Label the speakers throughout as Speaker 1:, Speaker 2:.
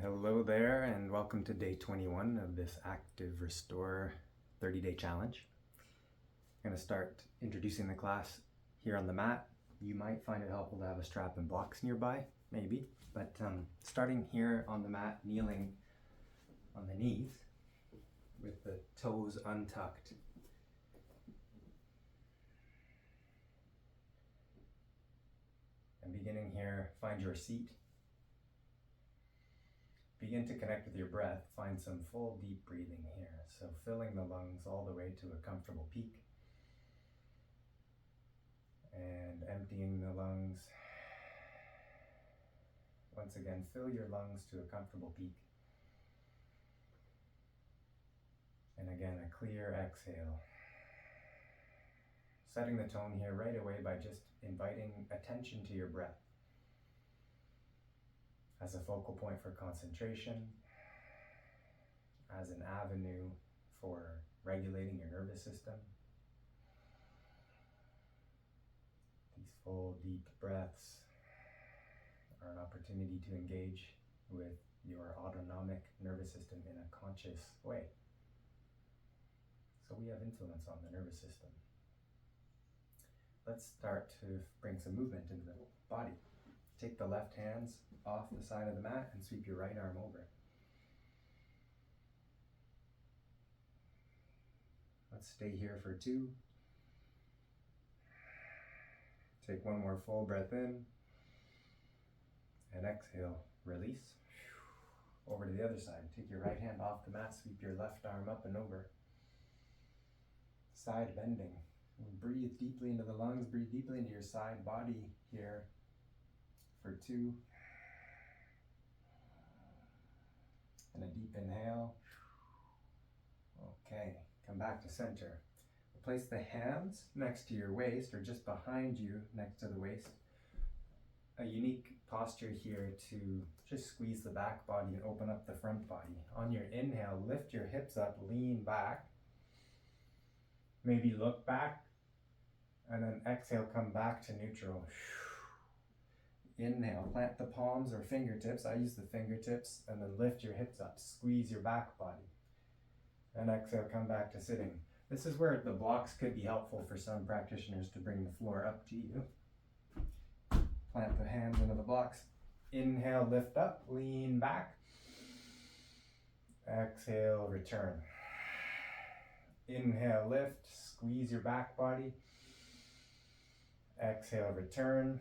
Speaker 1: Hello there, and welcome to day 21 of this Active Restore 30-day challenge. I'm going to start introducing the class here on the mat. You might find it helpful to have a strap and blocks nearby, maybe, but starting here on the mat, kneeling on the knees with the toes untucked. And beginning here, find your seat. Begin to connect with your breath. Find some full deep breathing here. So filling the lungs all the way to a comfortable peak. And emptying the lungs. Once again, fill your lungs to a comfortable peak. And again, a clear exhale. Setting the tone here right away by just inviting attention to your breath as a focal point for concentration, as an avenue for regulating your nervous system. These full, deep breaths are an opportunity to engage with your autonomic nervous system in a conscious way. So we have influence on the nervous system. Let's start to bring some movement into the body. Take the left hands off the side of the mat and sweep your right arm over. Let's stay here for 2. Take one more full breath in and exhale, release. Over to the other side. Take your right hand off the mat, sweep your left arm up and over. Side bending. Breathe deeply into the lungs, breathe deeply into your side body here for 2. And a deep inhale. Okay, come back to center. Place the hands next to your waist or just behind you next to the waist. A unique posture here to just squeeze the back body and open up the front body. On your inhale, lift your hips up, lean back. Maybe look back. And then exhale, come back to neutral. Inhale, plant the palms or fingertips. I use the fingertips. And then lift your hips up. Squeeze your back body. And exhale, come back to sitting. This is where the blocks could be helpful for some practitioners to bring the floor up to you. Plant the hands into the blocks. Inhale, lift up, lean back. Exhale, return. Inhale, lift, squeeze your back body. Exhale, return.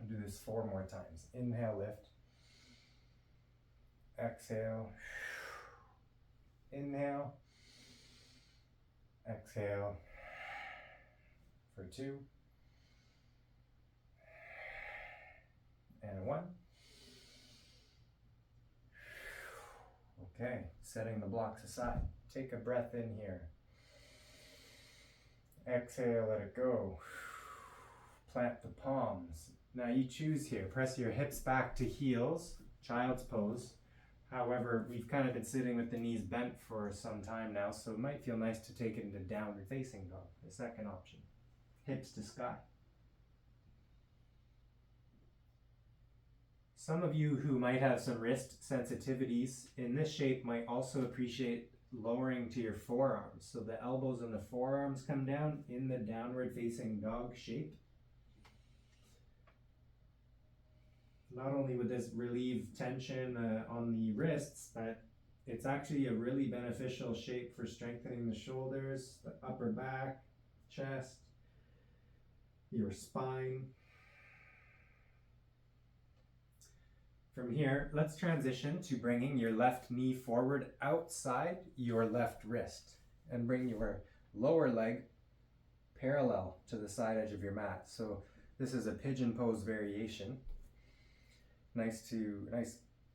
Speaker 1: We'll do this 4 more times. Inhale, lift. Exhale. Inhale. Exhale. For 2. And 1. Okay, setting the blocks aside. Take a breath in here. Exhale, let it go. Plant the palms. Now you choose here. Press your hips back to heels, child's pose. However, we've kind of been sitting with the knees bent for some time now, so it might feel nice to take it into downward facing dog, the second option. Hips to sky. Some of you who might have some wrist sensitivities in this shape might also appreciate lowering to your forearms. So the elbows and the forearms come down in the downward facing dog shape. Not only would this relieve tension on the wrists, but it's actually a really beneficial shape for strengthening the shoulders, the upper back, chest, your spine. From here, let's transition to bringing your left knee forward outside your left wrist and bring your lower leg parallel to the side edge of your mat. So this is a pigeon pose variation. Nice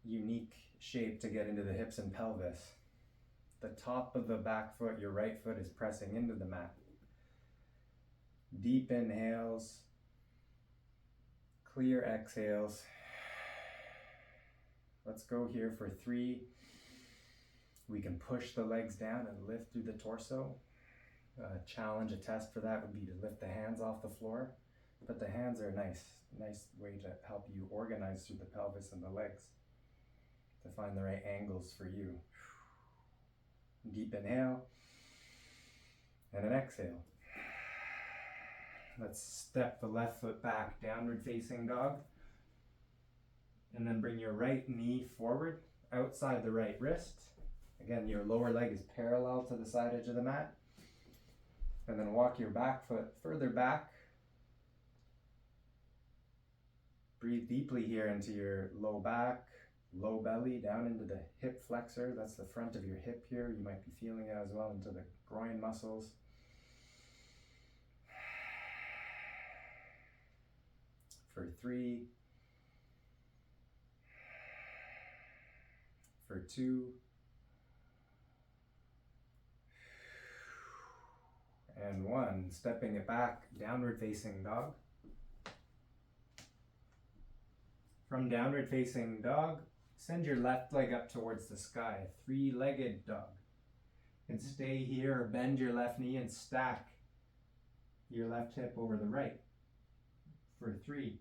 Speaker 1: unique shape to get into the hips and pelvis. The top of the back foot, your right foot, is pressing into the mat. Deep inhales, clear exhales. Let's go here for 3. We can push the legs down and lift through the torso. A test for that would be to lift the hands off the floor. But the hands are a nice way to help you organize through the pelvis and the legs. to find the right angles for you. Deep inhale and an exhale. Let's step the left foot back, downward facing dog. And then bring your right knee forward, outside the right wrist. Again, your lower leg is parallel to the side edge of the mat. And then walk your back foot further back. Breathe deeply here into your low back, low belly, down into the hip flexor. That's the front of your hip here. You might be feeling it as well into the groin muscles. For 3, for 2, and 1. Stepping it back, downward facing dog. From downward facing dog, send your left leg up towards the sky, 3-legged dog. And stay here or bend your left knee and stack your left hip over the right. For 3,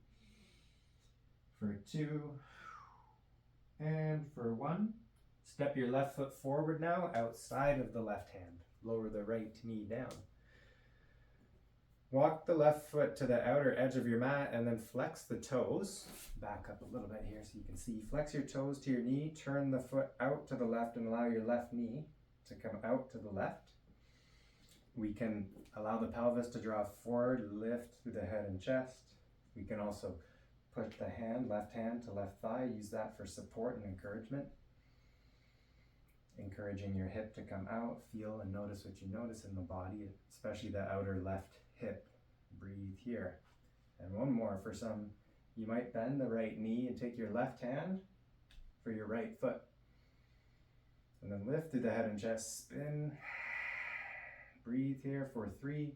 Speaker 1: for 2, and for 1. Step your left foot forward now, outside of the left hand. Lower the right knee down. Walk the left foot to the outer edge of your mat and then flex the toes. Back up a little bit here so you can see. Flex your toes to your knee, turn the foot out to the left and allow your left knee to come out to the left. We can allow the pelvis to draw forward, lift through the head and chest. We can also put the hand, left hand to left thigh, use that for support and encouragement. Encouraging your hip to come out, feel and notice what you notice in the body, especially the outer left hip. Breathe here. And one more for some. You might bend the right knee and take your left hand for your right foot. And then lift through the head and chest, spin. Breathe here for 3,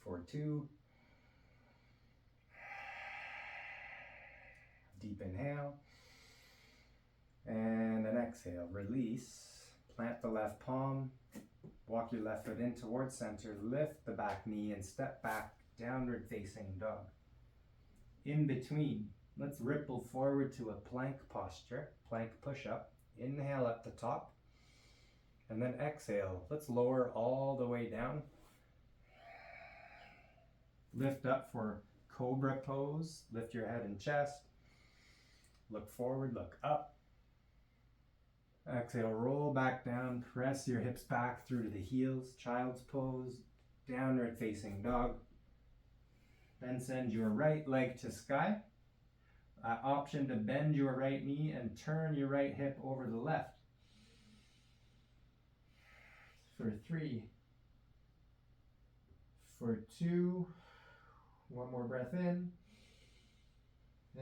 Speaker 1: for 2. Deep inhale. And an exhale. Release. Plant the left palm. Walk your left foot in towards center. Lift the back knee and step back, downward facing dog. In between, let's ripple forward to a plank posture, plank push-up. Inhale at the top. And then exhale. Let's lower all the way down. Lift up for cobra pose. Lift your head and chest. Look forward, look up. Exhale, roll back down, press your hips back through to the heels, child's pose, downward facing dog. Then send your right leg to sky. Option to bend your right knee and turn your right hip over the left. For 3, for 2, one more breath in,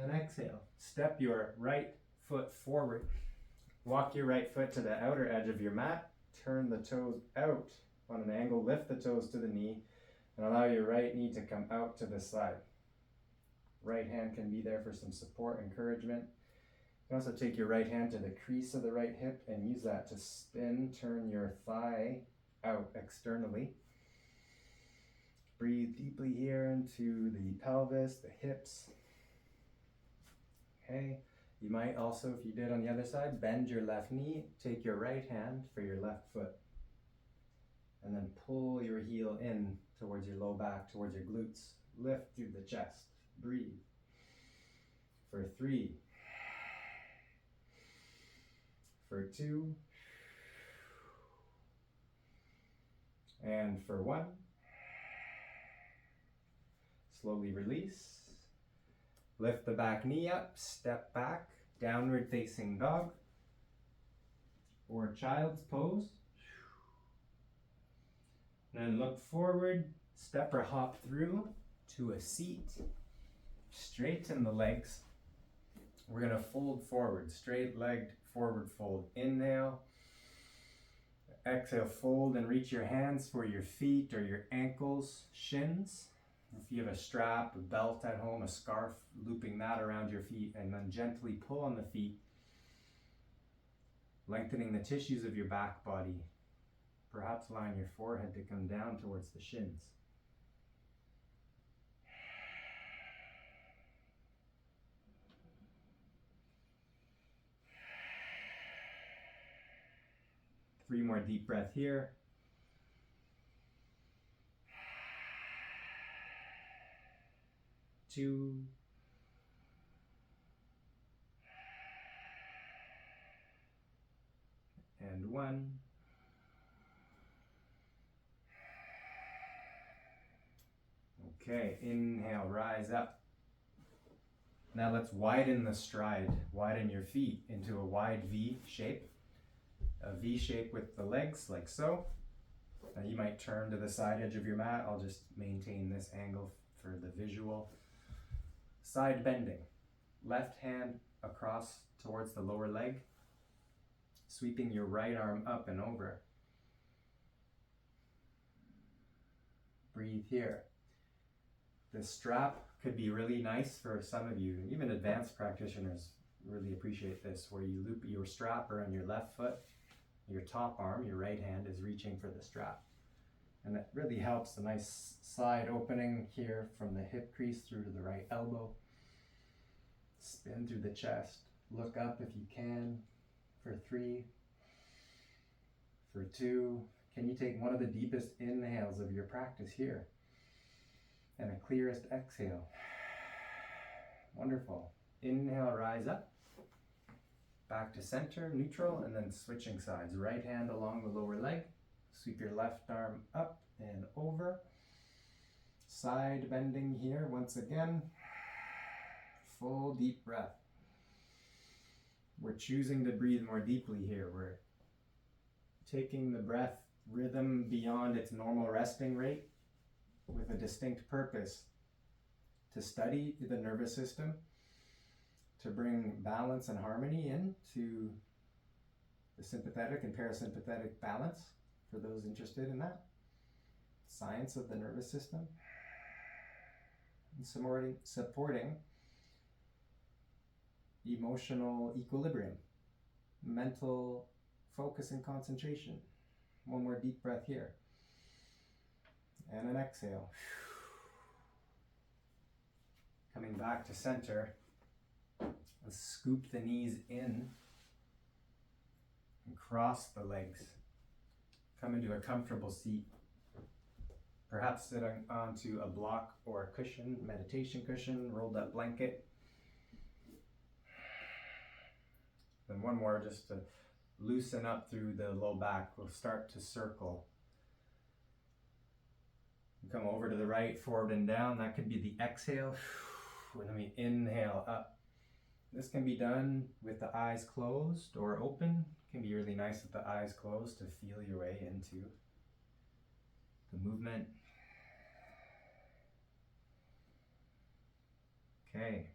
Speaker 1: and exhale. Step your right foot forward. Walk your right foot to the outer edge of your mat. Turn the toes out on an angle. Lift the toes to the knee and allow your right knee to come out to the side. Right hand can be there for some support, encouragement. You can also take your right hand to the crease of the right hip and use that to spin, turn your thigh out externally. Breathe deeply here into the pelvis, the hips. Okay. You might also, if you did on the other side, bend your left knee, take your right hand for your left foot, and then pull your heel in towards your low back, towards your glutes. Lift through the chest. Breathe. For 3, for 2, and for 1. Slowly release. Lift the back knee up, step back, downward facing dog, or child's pose. Then look forward, step or hop through to a seat. Straighten the legs. We're going to fold forward, straight-legged forward fold. Inhale. Exhale, fold and reach your hands for your feet or your ankles, shins. If you have a strap, a belt at home, a scarf, looping that around your feet, and then gently pull on the feet, lengthening the tissues of your back body, perhaps allowing your forehead to come down towards the shins. 3 more deep breath here. 2. And 1. Okay, inhale, rise up. Now let's widen the stride. Widen your feet into a wide V shape. A V shape with the legs, like so. Now you might turn to the side edge of your mat. I'll just maintain this angle for the visual. Side bending. Left hand across towards the lower leg. Sweeping your right arm up and over. Breathe here. The strap could be really nice for some of you. Even advanced practitioners really appreciate this, where you loop your strap around your left foot. Your top arm, your right hand, is reaching for the strap. And it really helps. A nice side opening here from the hip crease through to the right elbow. Spin through the chest. Look up if you can for 3, for 2. Can you take one of the deepest inhales of your practice here? And a clearest exhale. Wonderful. Inhale, rise up. Back to center, neutral, and then switching sides. Right hand along the lower leg. Sweep your left arm up and over. Side bending here once again. Full deep breath. We're choosing to breathe more deeply here. We're taking the breath rhythm beyond its normal resting rate with a distinct purpose: to study the nervous system, to bring balance and harmony into the sympathetic and parasympathetic balance for those interested in that. Science of the nervous system. And supporting emotional equilibrium, mental focus and concentration. One more deep breath here. And an exhale. Coming back to center. Let's scoop the knees in and cross the legs. Come into a comfortable seat. Perhaps sitting onto a block or a cushion, meditation cushion, rolled up blanket. Then one more just to loosen up through the low back. We'll start to circle. Come over to the right, forward and down. That could be the exhale. And then we inhale up. This can be done with the eyes closed or open. It can be really nice with the eyes closed to feel your way into the movement. Okay,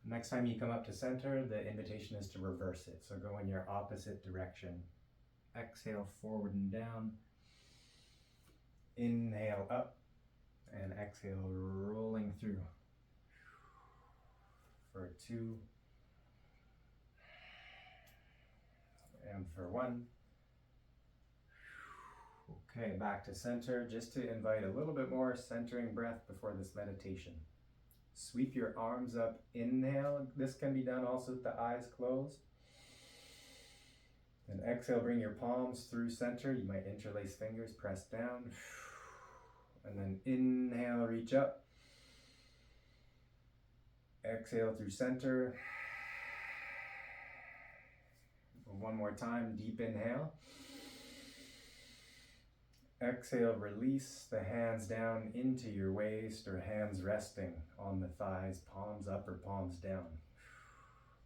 Speaker 1: next time you come up to center, the invitation is to reverse it. So go in your opposite direction. Exhale forward and down. Inhale up and exhale rolling through. For 2. And for 1. Okay, back to center, just to invite a little bit more centering breath before this meditation. Sweep your arms up, inhale. This can be done also with the eyes closed. And exhale, bring your palms through center. You might interlace fingers, press down. And then inhale, reach up. Exhale through center. One more time, deep inhale. Exhale, release the hands down into your waist or hands resting on the thighs, palms up or palms down.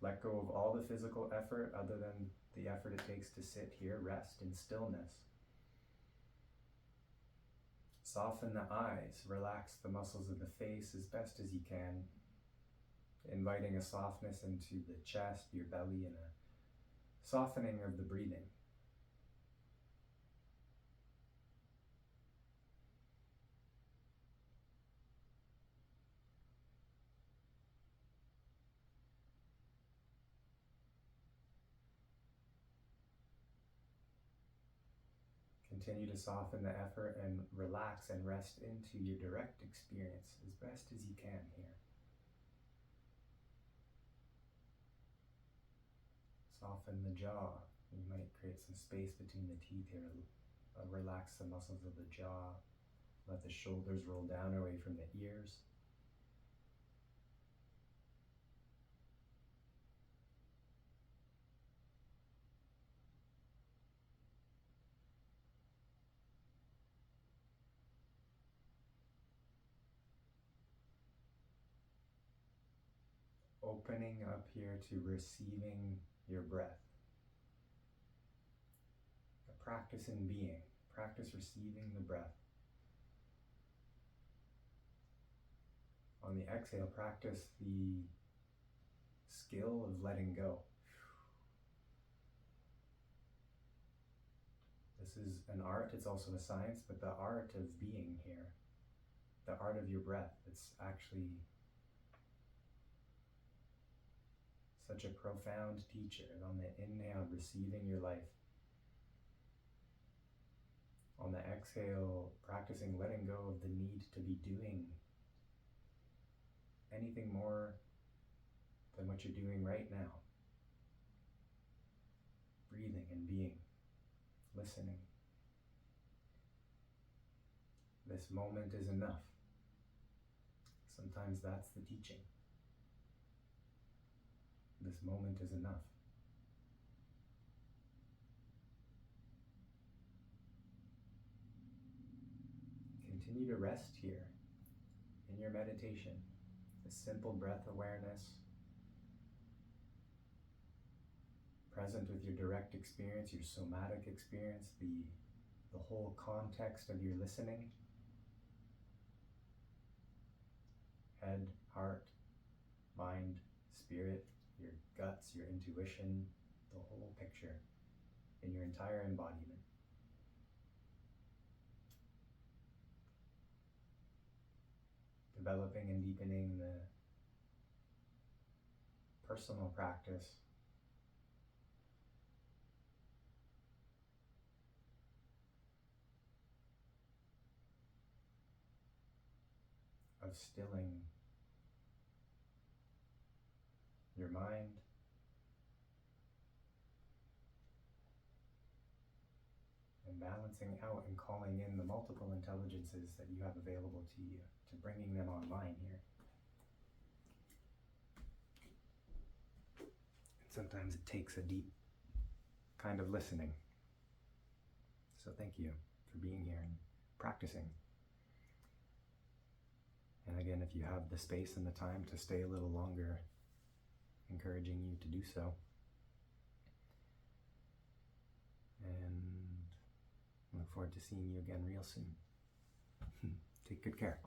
Speaker 1: Let go of all the physical effort other than the effort it takes to sit here, rest in stillness. Soften the eyes, relax the muscles of the face as best as you can, inviting a softness into the chest, your belly, and a softening of the breathing. Continue to soften the effort and relax and rest into your direct experience as best as you can here. Soften the jaw, You might create some space between the teeth here. Relax the muscles of the jaw. Let the shoulders roll down away from the ears. Opening up here to receiving your breath. A practice in being. Practice receiving the breath. On the exhale, practice the skill of letting go. This is an art, it's also a science, but the art of being here, the art of your breath, it's actually such a profound teacher. On the inhale, receiving your life. On the exhale, practicing letting go of the need to be doing anything more than what you're doing right now. Breathing and being, listening. This moment is enough. Sometimes that's the teaching. This moment is enough. Continue to rest here in your meditation. A simple breath awareness, present with your direct experience, your somatic experience, the whole context of your listening. Head, heart, mind, spirit, your guts, your intuition, the whole picture in your entire embodiment. Developing and deepening the personal practice of stilling your mind, and balancing out and calling in the multiple intelligences that you have available to you, to bringing them online here. And sometimes it takes a deep kind of listening. So thank you for being here and practicing. And again, if you have the space and the time to stay a little longer, encouraging you to do so. And I look forward to seeing you again real soon. Take good care.